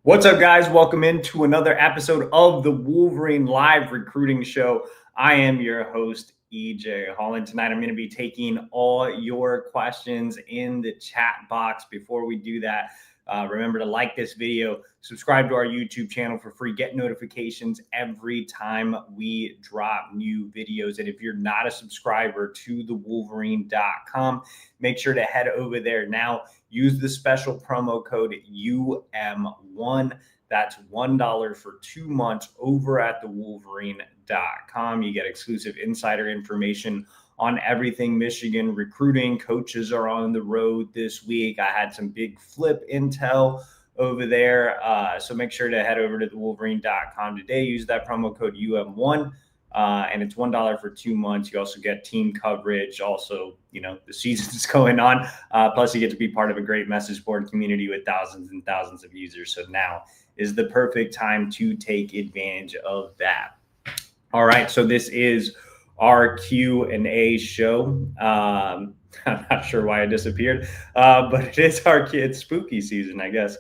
What's up, guys? Welcome into another episode of the Wolverine Live Recruiting Show. I am your host, EJ Holland. Tonight, I'm going to be taking all your questions in the chat box. Before we do that, remember to like this video, subscribe to our YouTube channel for free, get notifications every time we drop new videos. And if you're not a subscriber to thewolverine.com, make sure to head over there now. Use the special promo code UM1. That's $1 for 2 months over at thewolverine.com. You get exclusive insider information on everything Michigan recruiting. Coaches are on the road this week. I had some big flip intel over there. So make sure to head over to thewolverine.com today. Use that promo code UM1. And it's $1 for 2 months. You also get team coverage. Also, the season's going on. Plus, you get to be part of a great message board community with thousands and thousands of users. So now is the perfect time to take advantage of that. All right. So this is our Q&A show. I'm not sure why I disappeared, but it is it's spooky season, I guess.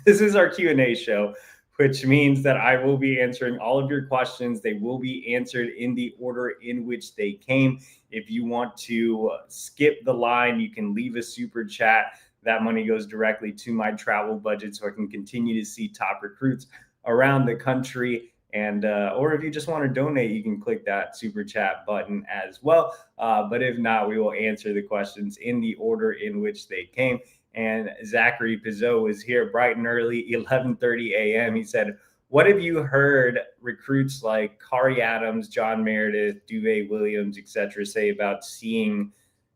This is our Q&A show, which means that I will be answering all of your questions. They will be answered in the order in which they came. If you want to skip the line, you can leave a super chat. That money goes directly to my travel budget so I can continue to see top recruits around the country. And or if you just want to donate, you can click that super chat button as well. But if not, we will answer the questions in the order in which they came. And Zachary Pizot is here bright and early, 11:30 a.m. He said, what have you heard recruits like Kari Adams, John Meredith, Duve Williams, etc. say about seeing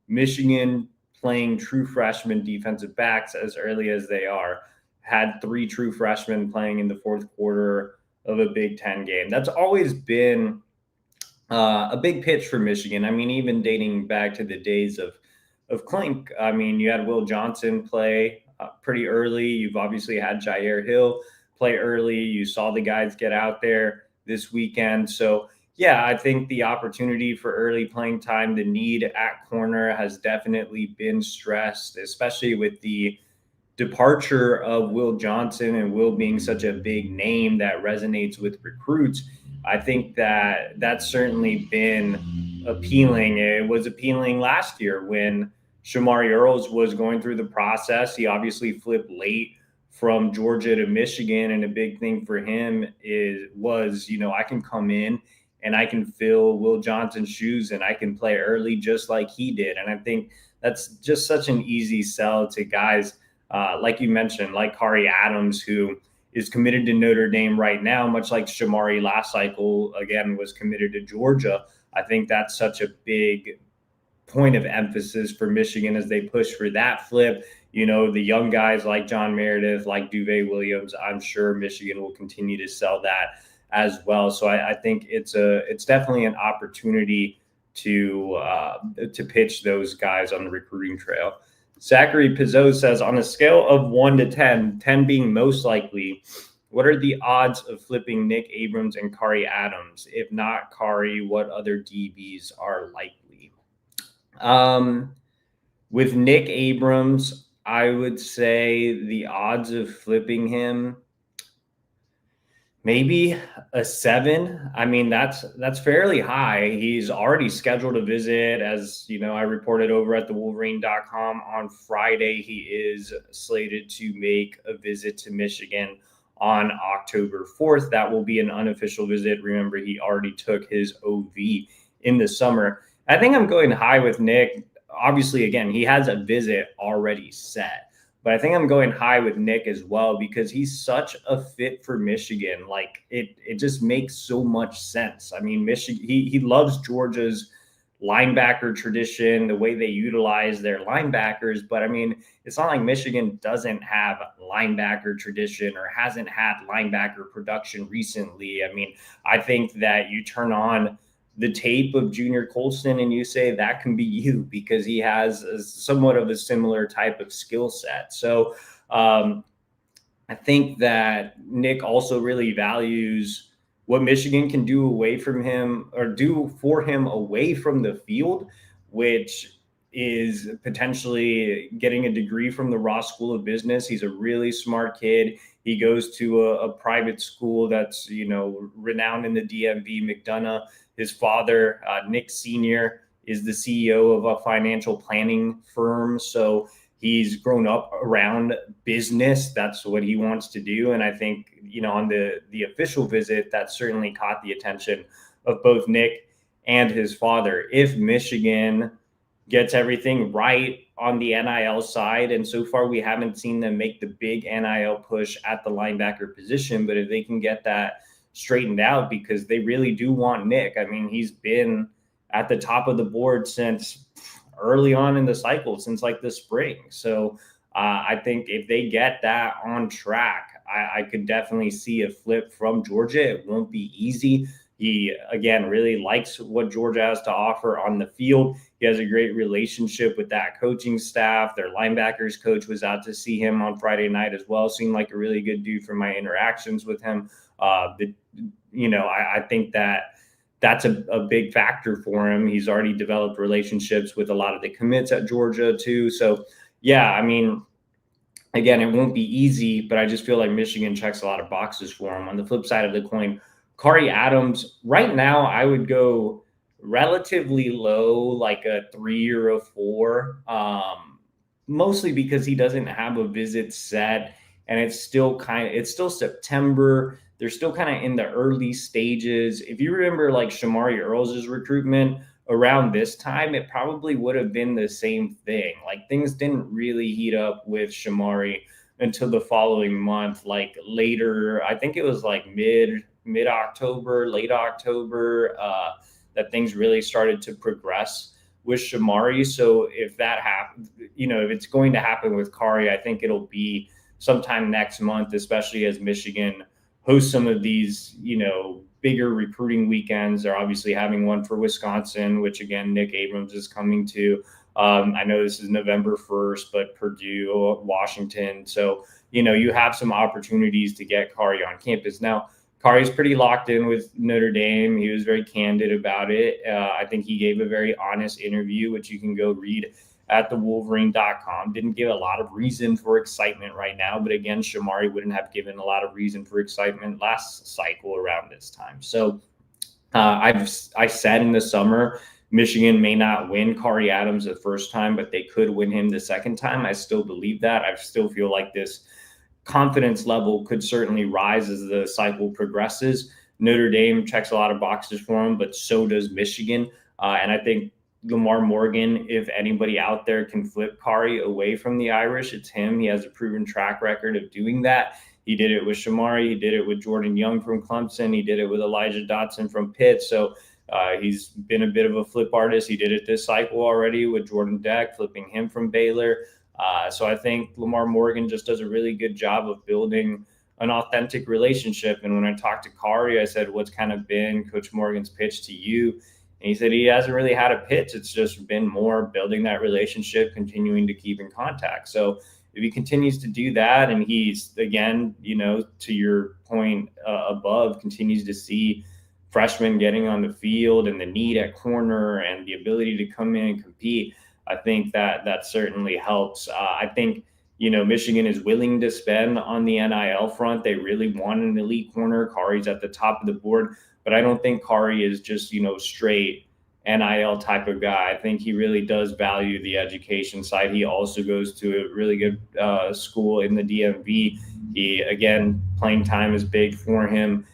Michigan playing true freshman defensive backs as early as they are? Had 3 true freshmen playing in the fourth quarter of a Big Ten game. That's always been a big pitch for Michigan. I mean, even dating back to the days of Clink. I mean, you had Will Johnson play pretty early. You've obviously had Jair Hill play early. You saw the guys get out there this weekend. So, yeah, I think the opportunity for early playing time, the need at corner has definitely been stressed, especially with the departure of Will Johnson and Will being such a big name that resonates with recruits. I think that that's certainly been appealing. It was appealing last year when Shamari Earls was going through the process. He obviously flipped late from Georgia to Michigan, and a big thing for him was I can come in and I can fill Will Johnson's shoes and I can play early just like he did. And I think that's just such an easy sell to guys like you mentioned, like Kari Adams, who is committed to Notre Dame right now, much like Shamari last cycle, again, was committed to Georgia. I think that's such a big point of emphasis for Michigan as they push for that flip. The young guys like John Meredith, like Duve Williams, I'm sure Michigan will continue to sell that as well. So I think it's definitely an opportunity to pitch those guys on the recruiting trail. Zachary Pizot says, on a scale of 1 to 10, 10 being most likely, what are the odds of flipping Nick Abrams and Kari Adams? If not Kari, what other DBs are likely? With Nick Abrams, I would say the odds of flipping him, maybe a 7. I mean, that's fairly high. He's already scheduled a visit, as I reported over at thewolverine.com on Friday. He is slated to make a visit to Michigan on October 4th. That will be an unofficial visit. Remember, he already took his OV in the summer. I think I'm going high with Nick. Obviously, again, he has a visit already set. But I think I'm going high with Nick as well because he's such a fit for Michigan. Like it just makes so much sense. I mean, Michigan, he loves Georgia's linebacker tradition, the way they utilize their linebackers. But I mean, it's not like Michigan doesn't have linebacker tradition or hasn't had linebacker production recently. I mean, I think that you turn on the tape of Junior Colston and you say that can be you because he has somewhat of a similar type of skill set. So I think that Nick also really values what Michigan can do away from him or do for him away from the field, which is potentially getting a degree from the Ross School of Business. He's a really smart kid. He goes to a private school that's, renowned in the DMV, McDonough. His father, Nick Sr., is the CEO of a financial planning firm. So he's grown up around business. That's what he wants to do. And I think, on the official visit, that certainly caught the attention of both Nick and his father. If Michigan gets everything right on the NIL side, and so far we haven't seen them make the big NIL push at the linebacker position, but if they can get that straightened out, because they really do want Nick. I mean, he's been at the top of the board since early on in the cycle, since like the spring. So I think if they get that on track, I could definitely see a flip from Georgia. It won't be easy. He, again, really likes what Georgia has to offer on the field. He has a great relationship with that coaching staff. Their linebackers coach was out to see him on Friday night as well. Seemed like a really good dude from my interactions with him. I think that's a big factor for him. He's already developed relationships with a lot of the commits at Georgia too. So, yeah, I mean, again, it won't be easy, but I just feel like Michigan checks a lot of boxes for him. On the flip side of the coin, Kari Adams, right now, I would go relatively low, like a 3 or a 4, mostly because he doesn't have a visit set, and it's still September. They're still kind of in the early stages. If you remember, like Shamari Earls' recruitment around this time, it probably would have been the same thing. Like, things didn't really heat up with Shamari until the following month, like later. I think it was like mid-October, late October, that things really started to progress with Shamari. So if that happens, if it's going to happen with Kari, I think it'll be sometime next month, especially as Michigan hosts some of these, bigger recruiting weekends. They're obviously having one for Wisconsin, which again, Nick Abrams is coming to. I know this is November 1st, but Purdue, Washington. So, you have some opportunities to get Kari on campus. Now, Kari's pretty locked in with Notre Dame. He was very candid about it. I think he gave a very honest interview, which you can go read at thewolverine.com. Didn't give a lot of reason for excitement right now, but again, Shamari wouldn't have given a lot of reason for excitement last cycle around this time. So I said in the summer, Michigan may not win Kari Adams the first time, but they could win him the second time. I still believe that. I still feel like this confidence level could certainly rise as the cycle progresses. Notre Dame checks a lot of boxes for him, but so does Michigan. And I think Lamar Morgan, if anybody out there can flip Kari away from the Irish, it's him. He has a proven track record of doing that. He did it with Shamari. He did it with Jordan Young from Clemson. He did it with Elijah Dotson from Pitt. So he's been a bit of a flip artist. He did it this cycle already with Jordan Deck, flipping him from Baylor. So I think Lamar Morgan just does a really good job of building an authentic relationship. And when I talked to Kari, I said, what's kind of been Coach Morgan's pitch to you? And he said he hasn't really had a pitch. It's just been more building that relationship, continuing to keep in contact. So if he continues to do that, and he's, again, to your point above, continues to see freshmen getting on the field and the need at corner and the ability to come in and compete, I think that certainly helps. I think, Michigan is willing to spend on the NIL front. They really want an elite corner. Kari's at the top of the board, but I don't think Kari is just, straight NIL type of guy. I think he really does value the education side. He also goes to a really good school in the DMV. He, again, playing time is big for him.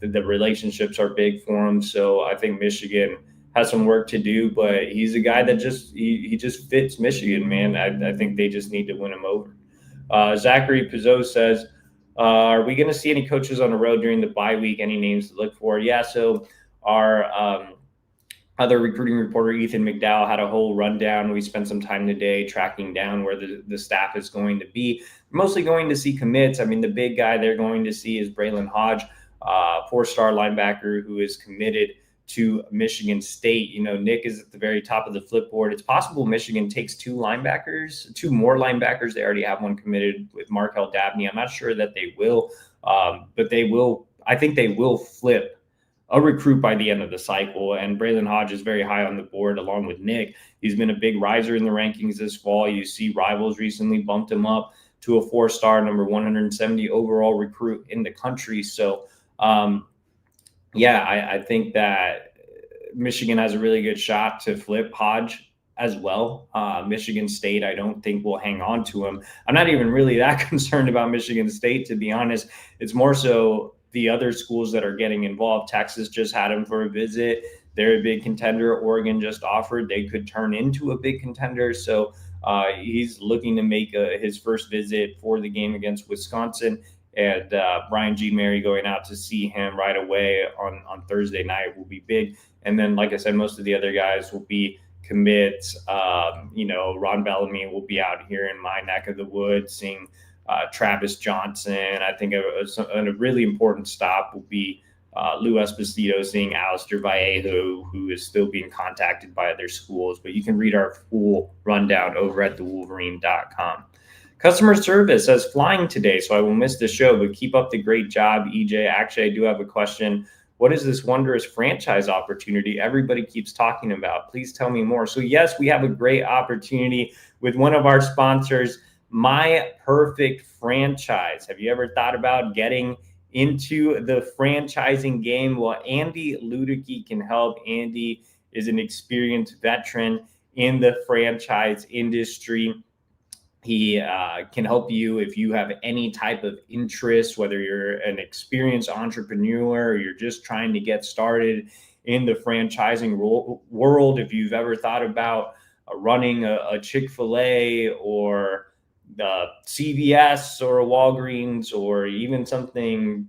The relationships are big for him. So I think Michigan has some work to do, but he's a guy that he just fits Michigan, man. I think they just need to win him over. Zachary Pizot says, are we going to see any coaches on the road during the bye week? Any names to look for? Yeah, so our other recruiting reporter, Ethan McDowell, had a whole rundown. We spent some time today tracking down where the staff is going to be. Mostly going to see commits. I mean, the big guy they're going to see is Braylon Hodge, 4-star linebacker who is committed to Michigan State. Nick is at the very top of the flipboard. It's possible Michigan takes two more linebackers. They already have one committed with Markel Dabney. I'm not sure that they will, but they will. I think they will flip a recruit by the end of the cycle. And Braylon Hodge is very high on the board along with Nick. He's been a big riser in the rankings this fall. You see Rivals recently bumped him up. to a 4-star, number 170 overall recruit in the country. So, I think that Michigan has a really good shot to flip Hodge as well. Michigan State, I don't think will hang on to him. I'm not even really that concerned about Michigan State, to be honest. It's more so the other schools that are getting involved. Texas just had him for a visit. They're a big contender. Oregon just offered. They could turn into a big contender. So he's looking to make his first visit for the game against Wisconsin. And Brian G. Mary going out to see him right away on Thursday night will be big. And then, like I said, most of the other guys will be commits. Ron Bellamy will be out here in my neck of the woods seeing Travis Johnson. I think a really important stop will be Lou Esposito seeing Alistair Vallejo, who is still being contacted by other schools. But you can read our full rundown over at thewolverine.com. Customer service says flying today, so I will miss the show, but keep up the great job, EJ. Actually, I do have a question. What is this wondrous franchise opportunity everybody keeps talking about? Please tell me more. So yes, we have a great opportunity with one of our sponsors, My Perfect Franchise. Have you ever thought about getting into the franchising game? Well, Andy Luedecke can help. Andy is an experienced veteran in the franchise industry. He can help you if you have any type of interest, whether you're an experienced entrepreneur or you're just trying to get started in the franchising world. If you've ever thought about running a Chick-fil-A or the CVS or a Walgreens or even something,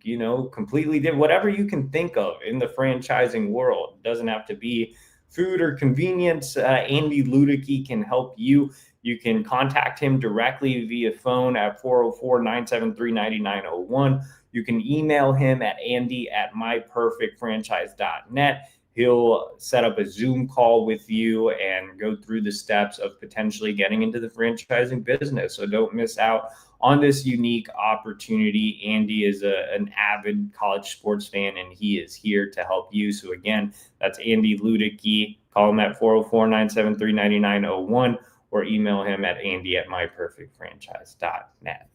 completely different, whatever you can think of in the franchising world. It doesn't have to be food or convenience. Andy Luedecke can help you. You can contact him directly via phone at 404-973-9901. You can email him at andy@myperfectfranchise.net. He'll set up a Zoom call with you and go through the steps of potentially getting into the franchising business. So don't miss out on this unique opportunity. Andy is an avid college sports fan, and he is here to help you. So again, that's Andy Luedecke. Call him at 404-973-9901. or email him at andy@myperfectfranchise.net.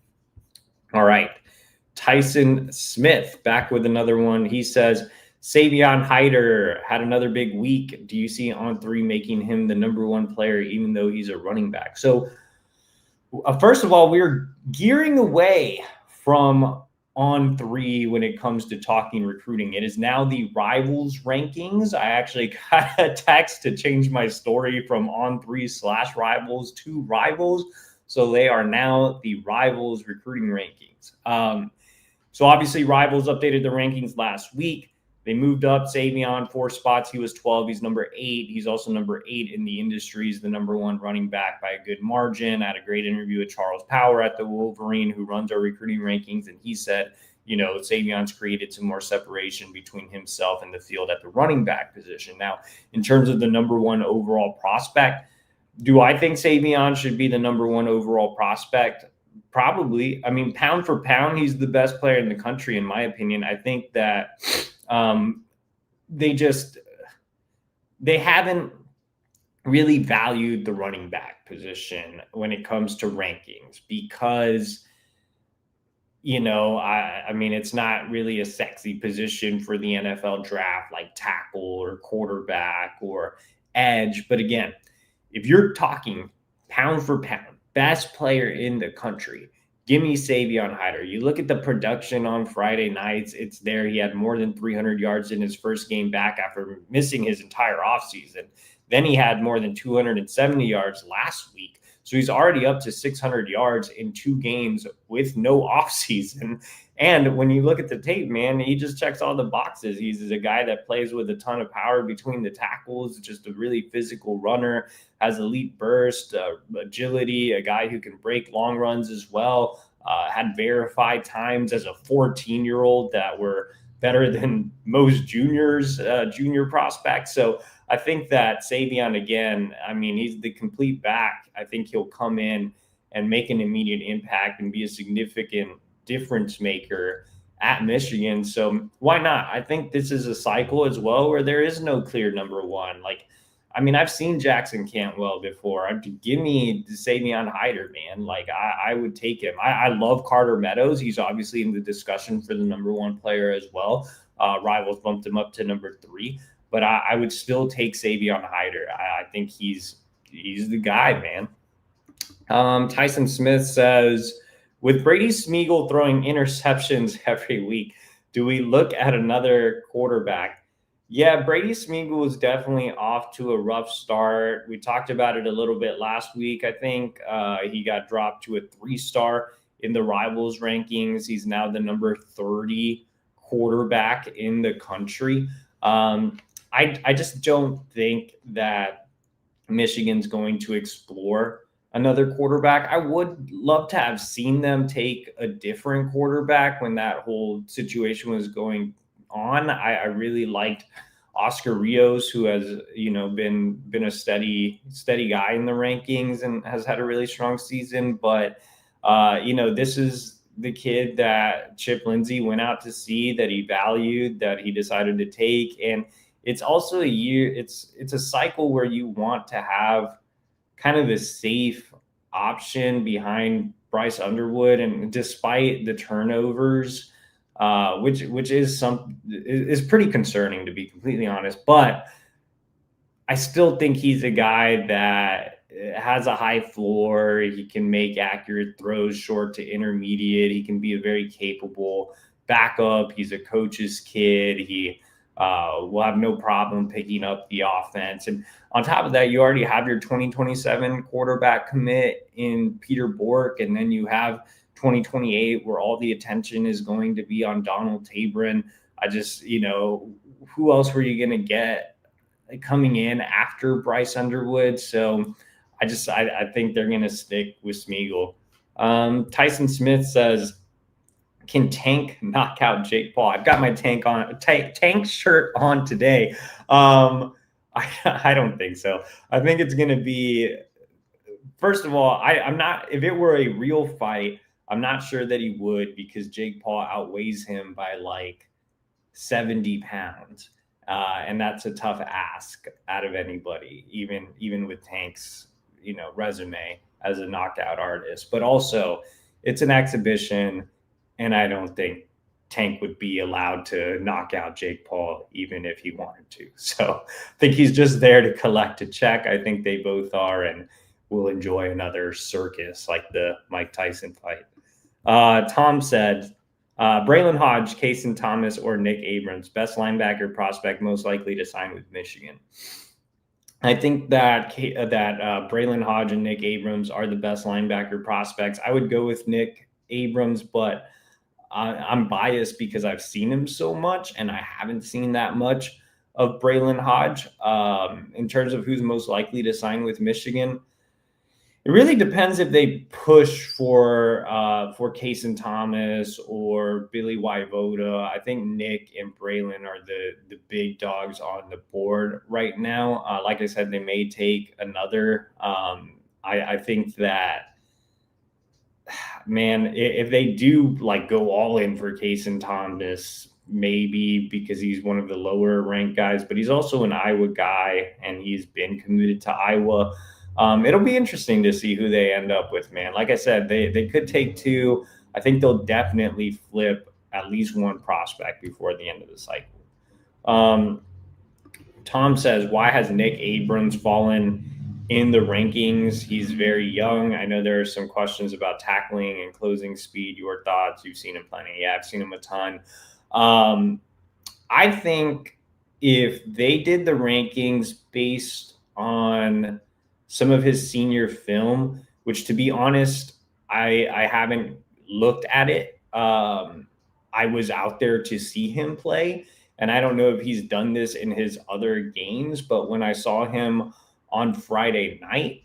All right. Tyson Smith back with another one. He says, Savion Hyder had another big week. Do you see On3 making him the number one player, even though he's a running back? So first of all, we're gearing away from On3 when it comes to talking recruiting. It is now the Rivals rankings. I actually got a text to change my story from On3/Rivals to Rivals. So they are now the Rivals recruiting rankings. So obviously Rivals updated the rankings last week. They moved up Savion 4 spots. He was 12. He's number 8. He's also number 8 in the industry. He's the number 1 running back by a good margin. I had a great interview with Charles Power at the Wolverine, who runs our recruiting rankings. And he said, Savion's created some more separation between himself and the field at the running back position. Now, in terms of the number 1 overall prospect, do I think Savion should be the number 1 overall prospect? Probably. I mean, pound for pound, he's the best player in the country, in my opinion. I think that they haven't really valued the running back position when it comes to rankings because, it's not really a sexy position for the NFL draft, like tackle or quarterback or edge. But again, if you're talking pound for pound, best player in the country, give me Savion Hyder. You look at the production on Friday nights, it's there. He had more than 300 yards in his first game back after missing his entire offseason. Then he had more than 270 yards last week. So he's already up to 600 yards in 2 games with no offseason. And when you look at the tape, man, he just checks all the boxes. He's a guy that plays with a ton of power between the tackles, just a really physical runner, has elite burst, agility, a guy who can break long runs as well, had verified times as a 14-year-old that were better than most junior prospects. So I think that Savion, again, he's the complete back. I think he'll come in and make an immediate impact and be a significant difference maker at Michigan. So why not? I think this is a cycle as well where there is no clear number 1. Like, I mean, I've seen Jackson Cantwell before. Give me Savion Hyder, man. Like I would take him. I love Carter Meadows. He's obviously in the discussion for the #1 player as well. Rivals bumped him up to #3, but I would still take Savion Hyder. I think he's the guy, man. Tyson Smith says, with Brady Smeagol throwing interceptions every week, do we look at another quarterback? Yeah, Brady Smeagol is definitely off to a rough start. We talked about it a little bit last week. I think he got dropped to a 3-star in the Rivals rankings. He's now the number 30 quarterback in the country. I just don't think that Michigan's going to explore another quarterback. I would love to have seen them take a different quarterback when that whole situation was going on. I really liked Oscar Rios, who has been a steady guy in the rankings and has had a really strong season. But this is the kid that Chip Lindsey went out to see, that he valued, that he decided to take. And it's also a year, it's a cycle where you want to have kind of a safe option behind Bryce Underwood. And despite the turnovers, which is pretty concerning, to be completely honest, but I still think he's a guy that has a high floor. He can make accurate throws, short to intermediate. He can be a very capable backup. He's a coach's kid. He will have no problem picking up the offense. And on top of that, you already have your 2027 quarterback commit in Peter Bork. And then you have 2028 where all the attention is going to be on Donald Tabron. I just, who else were you going to get coming in after Bryce Underwood? So I think they're going to stick with Smeagol. Tyson Smith says, can Tank knock out Jake Paul? I've got my Tank shirt on today. I don't think so. I think it's going to be, first of all, I'm not, if it were a real fight, I'm not sure that he would, because Jake Paul outweighs him by like 70 pounds. And that's a tough ask out of anybody, even with Tank's, resume as a knockout artist. But also, it's an exhibition, and I don't think Tank would be allowed to knock out Jake Paul even if he wanted to. So I think he's just there to collect a check. I think they both are, and we'll enjoy another circus like the Mike Tyson fight. Tom said, Braylon Hodge, Kason Thomas, or Nick Abrams, best linebacker prospect most likely to sign with Michigan. I think that Braylon Hodge and Nick Abrams are the best linebacker prospects. I would go with Nick Abrams, but I'm biased because I've seen him so much, and I haven't seen that much of Braylon Hodge. In terms of who's most likely to sign with Michigan, it really depends if they push for Kason Thomas or Billy Waivoda. I think Nick and Braylon are the big dogs on the board right now. Like I said, they may take another. I think that, man, if they do like go all in for Kason Thomas, maybe because he's one of the lower ranked guys, but he's also an Iowa guy and he's been committed to Iowa. It'll be interesting to see who they end up with, man. Like I said, they could take two. I think they'll definitely flip at least one prospect before the end of the cycle. Tom says, why has Nick Abrams fallen in the rankings? He's very young. I know there are some questions about tackling and closing speed. Your thoughts? You've seen him plenty. Yeah, I've seen him a ton. I think if they did the rankings based on some of his senior film, which, to be honest, I haven't looked at it. I was out there to see him play, and I don't know if he's done this in his other games, but when I saw him on Friday night,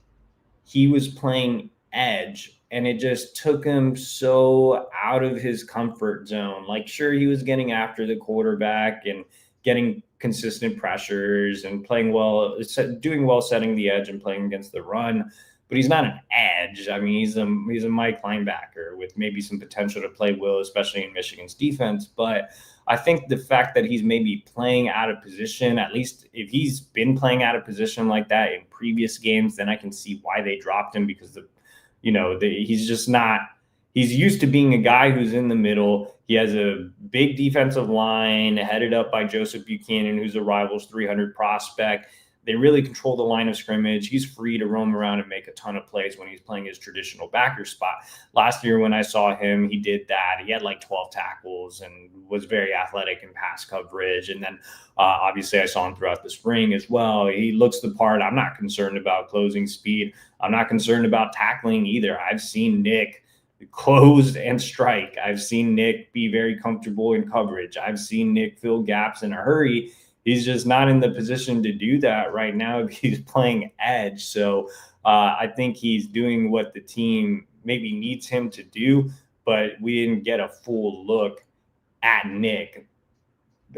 he was playing edge, and it just took him so out of his comfort zone. Like, sure, he was getting after the quarterback and getting consistent pressures and playing well, doing well setting the edge and playing against the run, but he's not an edge. I mean, he's a Mike linebacker with maybe some potential to play well, especially in Michigan's defense. But I think the fact that he's maybe playing out of position, at least if he's been playing out of position like that in previous games, then I can see why they dropped him, because he's just not. He's used to being a guy who's in the middle. He has a big defensive line headed up by Joseph Buchanan, who's a Rivals 300 prospect. They really control the line of scrimmage. He's free to roam around and make a ton of plays when he's playing his traditional backer spot. Last year when I saw him, he did that. He had like 12 tackles and was very athletic in pass coverage. And then obviously I saw him throughout the spring as well. He looks the part. I'm not concerned about closing speed. I'm not concerned about tackling either. I've seen Nick close and strike. I've seen Nick be very comfortable in coverage. I've seen Nick fill gaps in a hurry. He's just not in the position to do that right now. He's playing edge. So I think he's doing what the team maybe needs him to do, but we didn't get a full look at Nick.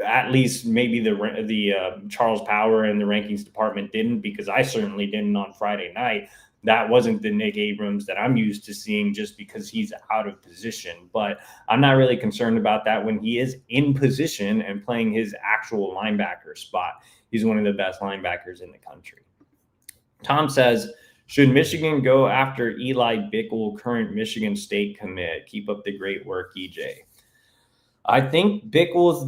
At least maybe the Charles Power and the rankings department didn't, because I certainly didn't on Friday night. That wasn't the Nick Abrams that I'm used to seeing, just because he's out of position. But I'm not really concerned about that when he is in position and playing his actual linebacker spot. He's one of the best linebackers in the country. Tom says, should Michigan go after Eli Bickle, current Michigan State commit? Keep up the great work, EJ. I think Bickle's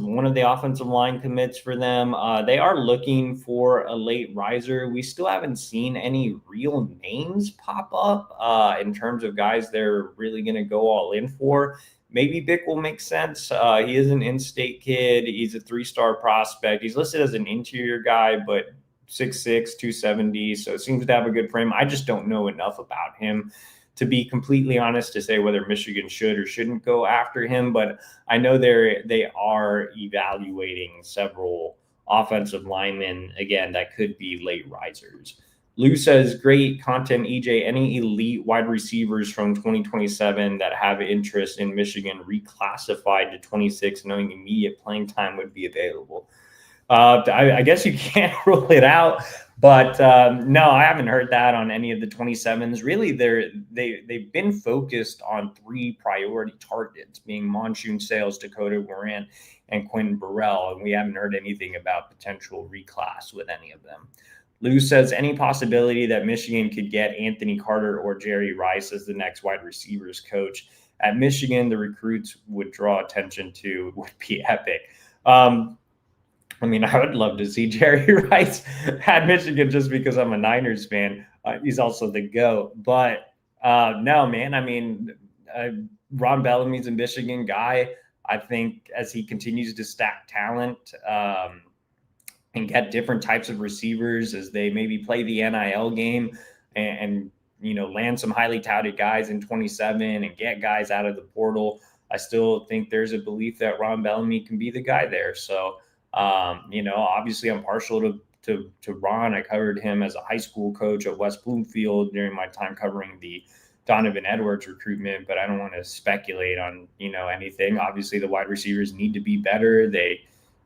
one of the offensive line commits for them. They are looking for a late riser. We still haven't seen any real names pop up in terms of guys they're really going to go all in for. Maybe Bickle makes sense. He is an in-state kid. He's a 3-star prospect. He's listed as an interior guy, but 6'6", 270. So it seems to have a good frame. I just don't know enough about him, to be completely honest, to say whether Michigan should or shouldn't go after him. But I know they are evaluating several offensive linemen, again, that could be late risers. Lou says, great content, EJ. Any elite wide receivers from 2027 that have interest in Michigan reclassified to 26, knowing immediate playing time would be available? I guess you can't rule it out. But no, I haven't heard that on any of the 27s. Really, they've been focused on 3 priority targets, being Monsoon Sales, Dakota Warrant, and Quinn Burrell. And we haven't heard anything about potential reclass with any of them. Lou says, any possibility that Michigan could get Anthony Carter or Jerry Rice as the next wide receivers coach? At Michigan, the recruits would draw attention to would be epic. I mean, I would love to see Jerry Rice at Michigan, just because I'm a Niners fan. He's also the GOAT. But no, man, I mean, Ron Bellamy's a Michigan guy. I think as he continues to stack talent and get different types of receivers, as they maybe play the NIL game and land some highly touted guys in 27 and get guys out of the portal, I still think there's a belief that Ron Bellamy can be the guy there. So, obviously I'm partial to Ron. I covered him as a high school coach at West Bloomfield during my time covering the Donovan Edwards recruitment, but I don't want to speculate on, anything. Obviously the wide receivers need to be better.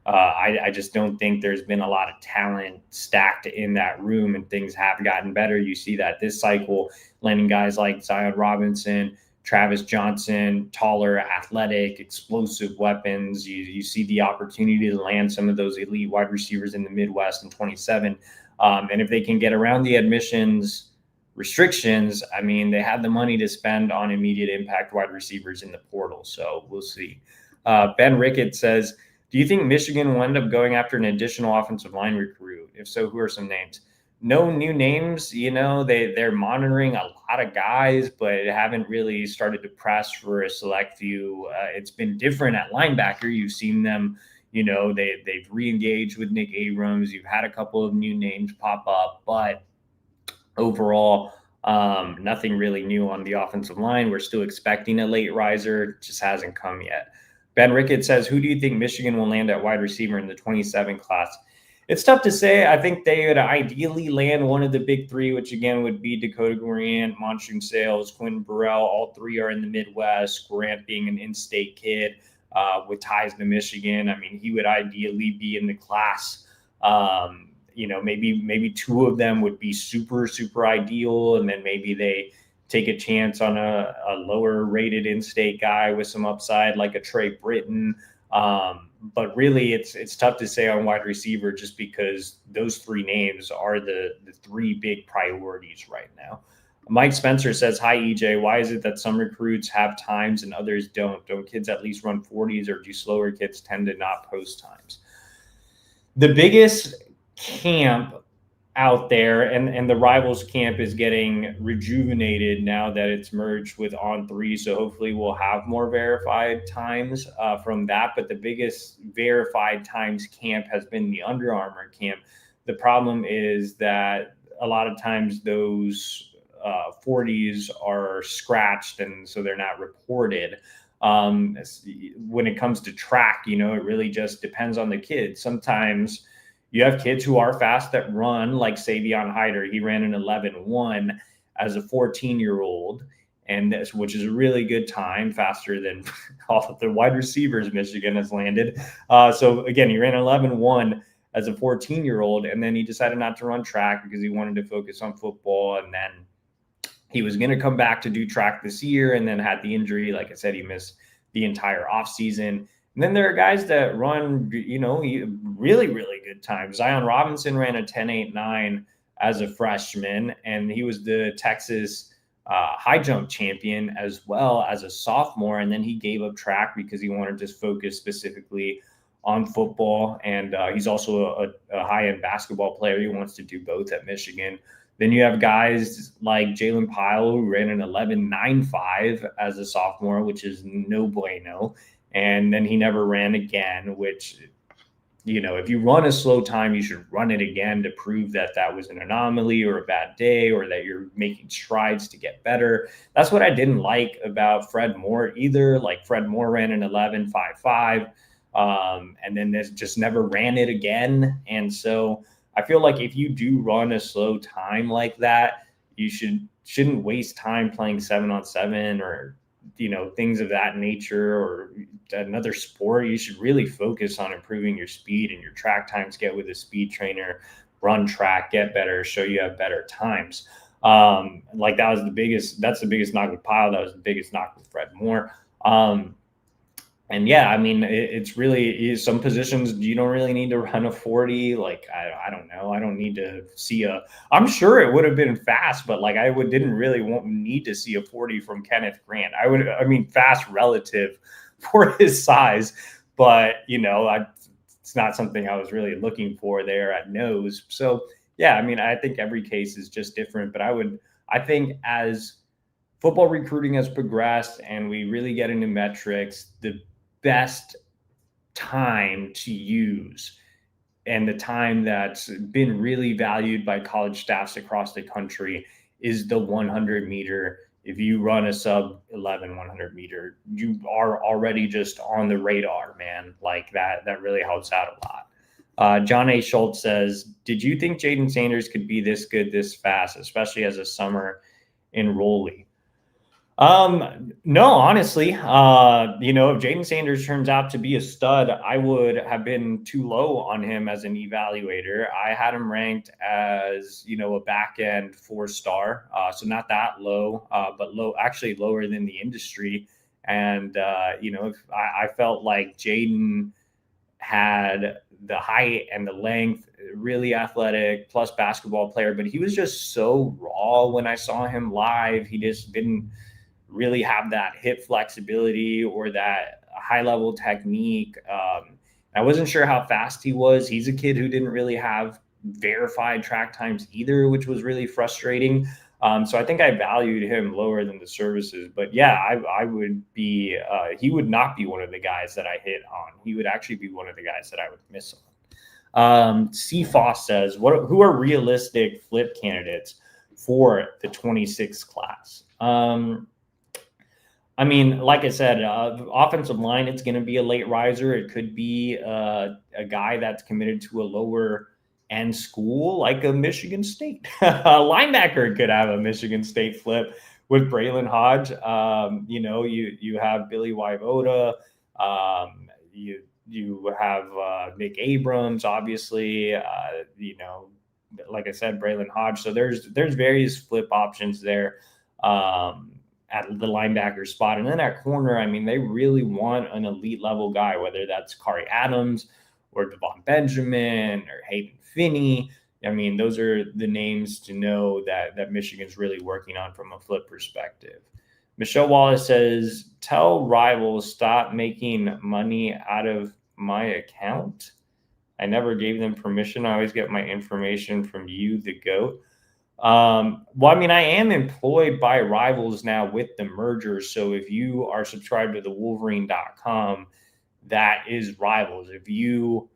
I just don't think there's been a lot of talent stacked in that room, and things have gotten better. You see that this cycle, landing guys like Zion Robinson, Travis Johnson, taller, athletic, explosive weapons. You see the opportunity to land some of those elite wide receivers in the Midwest in 27. And if they can get around the admissions restrictions, I mean, they have the money to spend on immediate impact wide receivers in the portal. So we'll see. Ben Rickett says, do you think Michigan will end up going after an additional offensive line recruit? If so, who are some names? No new names. They're monitoring a lot of guys, but haven't really started to press for a select few. It's been different at linebacker. You've seen them, they've re-engaged with Nick Abrams. You've had a couple of new names pop up, but overall, nothing really new on the offensive line. We're still expecting a late riser. It just hasn't come yet. Ben Rickett says, who do you think Michigan will land at wide receiver in the 27 class? It's tough to say. I think they would ideally land one of the big 3, which again would be Dakota Grant, Monsoon Sales, Quinn Burrell. All 3 are in the Midwest. Grant being an in-state kid with ties to Michigan. I mean, he would ideally be in the class. Maybe 2 of them would be super, super ideal. And then maybe they take a chance on a lower rated in-state guy with some upside like a Trey Britton. But really, it's tough to say on wide receiver just because those three names are the three big priorities right now. Mike Spencer says, hi, EJ. Why is it that some recruits have times and others don't? Don't kids at least run 40s, or do slower kids tend to not post times? The biggest camp out there, and the rivals camp is getting rejuvenated now that it's merged with On3. So hopefully we'll have more verified times from that. But the biggest verified times camp has been the Under Armour camp. The problem is that a lot of times those 40s are scratched, and so they're not reported. When it comes to track, it really just depends on the kid. Sometimes you have kids who are fast that run, like Savion Hyder. He ran an 11.1 as a 14-year-old, which is a really good time, faster than all of the wide receivers Michigan has landed. So again, he ran 11.1 as a 14-year-old, and then he decided not to run track because he wanted to focus on football. And then he was going to come back to do track this year, and then had the injury. Like I said, he missed the entire offseason. And then there are guys that run, really, really good times. Zion Robinson ran a 10.89 as a freshman, and he was the Texas high jump champion as well as a sophomore. And then he gave up track because he wanted to focus specifically on football. And he's also a high-end basketball player. He wants to do both at Michigan. Then you have guys like Jalen Pyle, who ran an 11.95 as a sophomore, which is no bueno. And then he never ran again, which, if you run a slow time, you should run it again to prove that that was an anomaly or a bad day, or that you're making strides to get better. That's what I didn't like about Fred Moore either. Like, Fred Moore ran an 11.55, and then this just never ran it again. And so I feel like if you do run a slow time like that, you shouldn't waste time playing 7-on-7 or things of that nature, or another sport. You should really focus on improving your speed and your track times. Get with a speed trainer, run track, get better, show you have better times. That's the biggest knock with Pyle. That was the biggest knock with Fred Moore. And yeah, I mean, it's really some positions you don't really need to run a 40. Like, I don't know. I don't need to see I'm sure it would have been fast, but like didn't really need to see a 40 from Kenneth Grant. Fast relative for his size, but it's not something I was really looking for there at nose. So yeah, I think every case is just different, but I think as football recruiting has progressed and we really get into metrics, the best time to use, and the time that's been really valued by college staffs across the country, is the 100 meter. If you run a sub 11 100 meter, you are already just on the radar, man. Like that really helps out a lot. John A. Schultz says, did you think Jaden Sanders could be this good this fast, especially as a summer enrollee? No, honestly, if Jaden Sanders turns out to be a stud, I would have been too low on him as an evaluator. I had him ranked as, a back end 4-star. So not that low, but actually lower than the industry. And, I felt like Jaden had the height and the length, really athletic, plus basketball player, but he was just so raw when I saw him live. He just didn't really have that hip flexibility or that high level technique. I wasn't sure how fast he was. He's a kid who didn't really have verified track times either, which was really frustrating. So I think I valued him lower than the services, but yeah, I would be, he would not be one of the guys that I hit on. He would actually be one of the guys that I would miss on. C. Foss says, who are realistic flip candidates for the 26 class? Like I said, offensive line, it's going to be a late riser. It could be a guy that's committed to a lower end school, like a Michigan State. A linebacker could have a Michigan State flip with Braylon Hodge. You have Billy Waivoda. You have Nick Abrams, obviously. Like I said, Braylon Hodge. So there's various flip options there. at the linebacker spot. And then at corner, I mean, they really want an elite level guy, whether that's Kari Adams or Devon Benjamin or Hayden Finney. I mean, those are the names to know that Michigan's really working on from a flip perspective. Michelle Wallace says, tell rivals stop making money out of my account. I never gave them permission. I always get my information from you, the GOAT. Well, I mean, I am employed by Rivals now with the merger. So if you are subscribed to thewolverine.com, that is Rivals. If you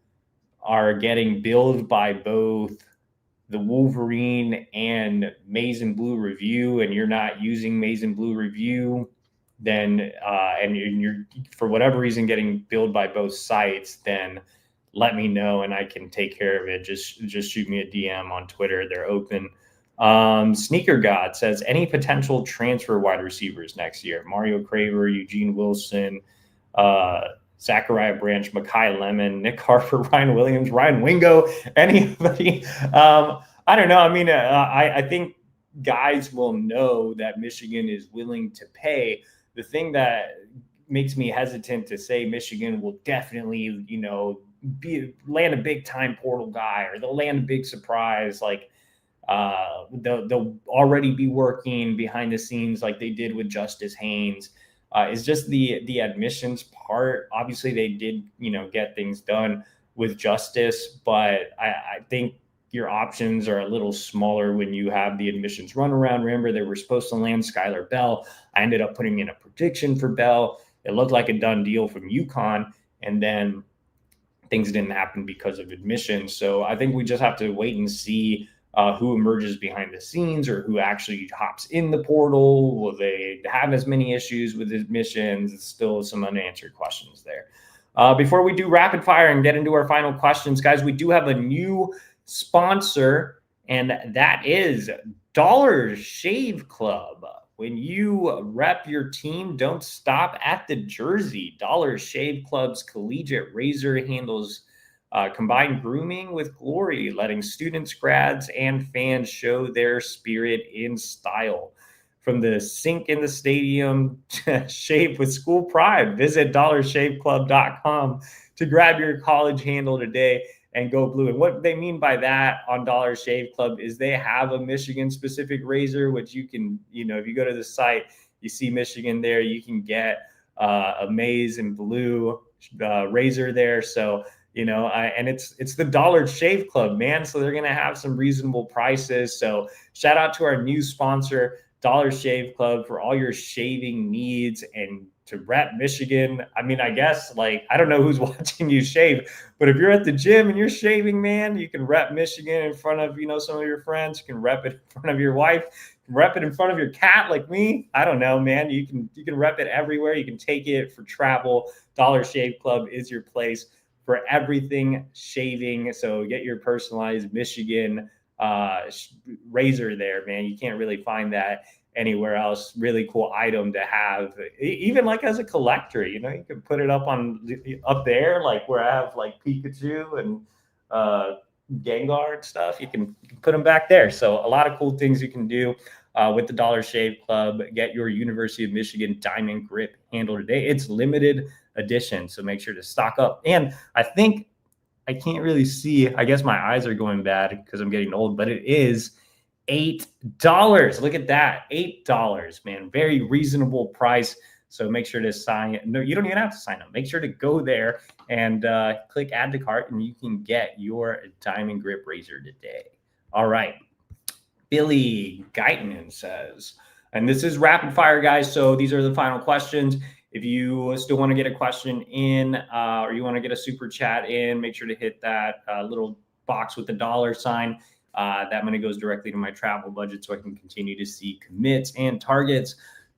are getting billed by both the Wolverine and Maize and Blue Review, and you're not using Maize and Blue Review, then and you're for whatever reason getting billed by both sites, then let me know and I can take care of it. Just shoot me a DM on Twitter. They're open. Sneaker God says, any potential transfer wide receivers next year? Mario Craver, Eugene Wilson, Zachariah Branch, Mekhi Lemon, Nick Harper, Ryan Williams, Ryan Wingo, anybody. I don't know. I mean, I think guys will know that Michigan is willing to pay. The thing that makes me hesitant to say Michigan will definitely, land a big time portal guy, or they'll land a big surprise. Like, they'll already be working behind the scenes like they did with Justice Haynes. Is just the admissions part. Obviously, they did, get things done with Justice, but I think your options are a little smaller when you have the admissions runaround. Remember, they were supposed to land Skylar Bell. I ended up putting in a prediction for Bell. It looked like a done deal from UConn, and then things didn't happen because of admissions. So I think we just have to wait and see who emerges behind the scenes, or who actually hops in the portal. Will they have as many issues with admissions? It's still some unanswered questions there. Before we do rapid fire and get into our final questions, guys, we do have a new sponsor, and that is Dollar Shave Club. When you rep your team, don't stop at the jersey. Dollar Shave Club's collegiate razor handles combine grooming with glory, letting students, grads, and fans show their spirit in style. From the sink in the stadium to shave with school pride, visit dollarshaveclub.com to grab your college handle today and go blue. And what they mean by that on Dollar Shave Club is they have a Michigan-specific razor, which you can, if you go to the site, you see Michigan there, you can get a Maize and Blue razor there. So, and it's the Dollar Shave Club, man. So they're going to have some reasonable prices. So shout out to our new sponsor, Dollar Shave Club, for all your shaving needs and to rep Michigan. I mean, I guess, I don't know who's watching you shave, but if you're at the gym and you're shaving, man, you can rep Michigan in front of, some of your friends. You can rep it in front of your wife. You can rep it in front of your cat like me. I don't know, man. You can rep it everywhere. You can take it for travel. Dollar Shave Club is your place for everything shaving. So get your personalized Michigan razor there, man. You can't really find that anywhere else. Really cool item to have, even as a collector. You can put it up there, where I have Pikachu and Gengar and stuff. You can put them back there. So a lot of cool things you can do with the Dollar Shave Club. Get your University of Michigan Diamond Grip handle today. It's limited edition, so make sure to stock up. And I think I can't really see. I guess my eyes are going bad because I'm getting old, but it is $8. Look at that. $8, man. Very reasonable price. So make sure to sign. No, you don't even have to sign up. Make sure to go there and click add to cart, and you can get your Diamond Grip razor today. All right. Billy Geitman says, and this is rapid fire, guys. So these are the final questions. If you still want to get a question in, or you want to get a super chat in, make sure to hit that little box with the $sign. That money goes directly to my travel budget so I can continue to see commits and targets.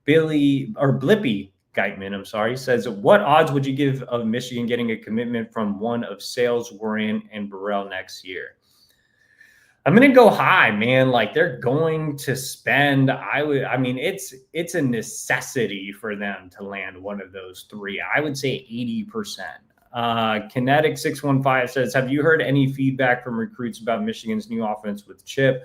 Blippy Geitman, says, what odds would you give of Michigan getting a commitment from one of Sales, Warren, and Burrell next year? I'm going to go high, man. They're going to spend, it's a necessity for them to land one of those three. I would say 80%. Kinetic 615 says, have you heard any feedback from recruits about Michigan's new offense with Chip?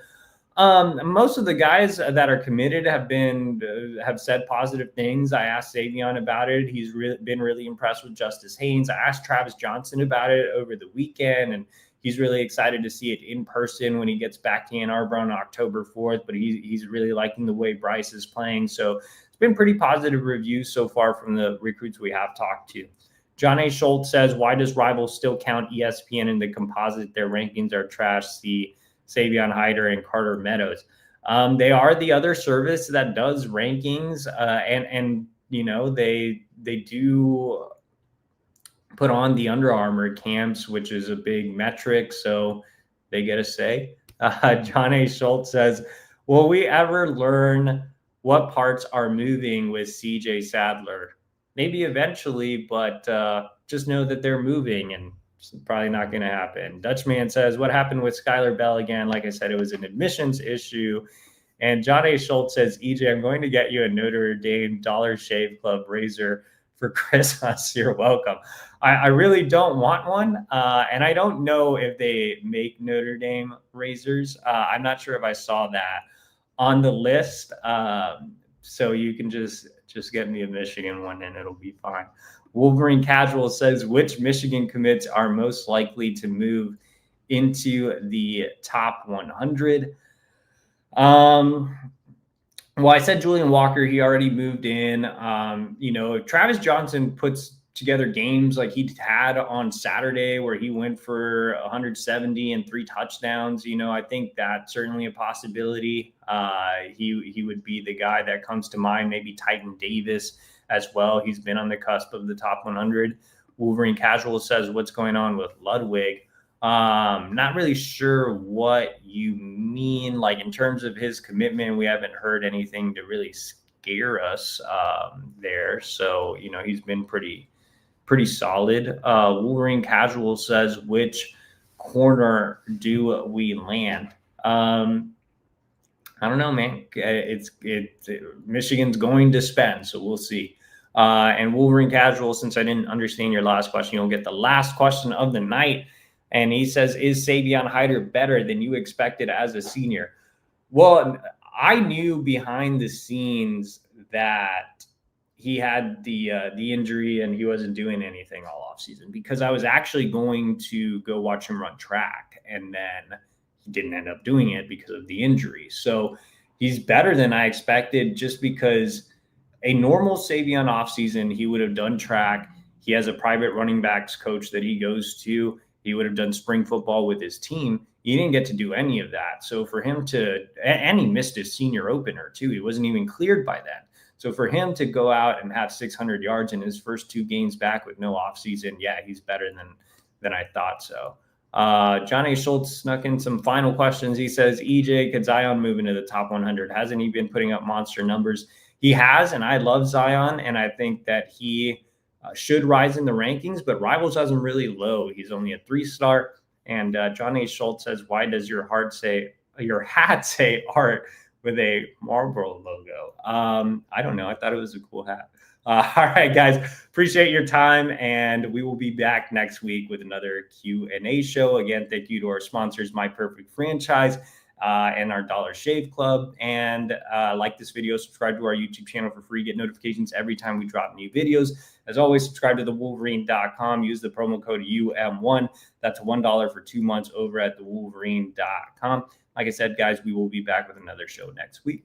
Most of the guys that are committed have said positive things. I asked Savion about it. He's been really impressed with Justice Haynes. I asked Travis Johnson about it over the weekend, and he's really excited to see it in person when he gets back to Ann Arbor on October 4th. But he's really liking the way Bryce is playing. So it's been pretty positive reviews so far from the recruits we have talked to. John A. Schultz says, why does Rivals still count ESPN in the composite? Their rankings are trash. See Savion Hyder and Carter Meadows. They are the other service that does rankings, and they do put on the Under Armour camps, which is a big metric, so they get a say. John A. Schultz says, will we ever learn what parts are moving with CJ Sadler? Maybe eventually, but just know that they're moving, and it's probably not going to happen. Dutchman says, what happened with Skylar Bell again? Like I said, it was an admissions issue. And John A. Schultz says, EJ, I'm going to get you a Notre Dame Dollar Shave Club razor for Christmas. You're welcome. I really don't want one. And I don't know if they make Notre Dame razors. I'm not sure if I saw that on the list. So you can just get me a Michigan one and it'll be fine. Wolverine Casual says, which Michigan commits are most likely to move into the top 100? Well, I said Julian Walker, he already moved in. Travis Johnson puts together games like he had on Saturday where he went for 170 and 3 touchdowns. I think that's certainly a possibility. He would be the guy that comes to mind, maybe Titan Davis as well. He's been on the cusp of the top 100. Wolverine Casual says, what's going on with Luedecke? Not really sure what you mean. Like in terms of his commitment, we haven't heard anything to really scare us there. So, he's been pretty solid. Wolverine Casual says, which corner do we land? I don't know, man. Michigan's going to spend, so we'll see. And Wolverine Casual, since I didn't understand your last question, you'll get the last question of the night. And he says, is Savion Hyder better than you expected as a senior? Well, I knew behind the scenes that he had the injury and he wasn't doing anything all offseason because I was actually going to go watch him run track, and then he didn't end up doing it because of the injury. So he's better than I expected just because a normal Savion offseason, he would have done track. He has a private running backs coach that he goes to. He would have done spring football with his team. He didn't get to do any of that. So for him and he missed his senior opener too. He wasn't even cleared by then. So for him to go out and have 600 yards in his first 2 games back with no offseason, yeah, he's better than I thought so. John A. Schultz snuck in some final questions. He says, EJ, could Zion move into the top 100? Hasn't he been putting up monster numbers? He has, and I love Zion, and I think that he should rise in the rankings, but Rivals has him really low. He's only a 3-star. And John A. Schultz says, why does your hat say art with a Marlboro logo? I don't know. I thought it was a cool hat. All right, guys, appreciate your time. And we will be back next week with another Q&A show. Again, thank you to our sponsors, My Perfect Franchise, and our Dollar Shave Club. And like this video, subscribe to our YouTube channel for free. Get notifications every time we drop new videos. As always, subscribe to thewolverine.com. Use the promo code UM1. That's $1 for 2 months over at thewolverine.com. Like I said, guys, we will be back with another show next week.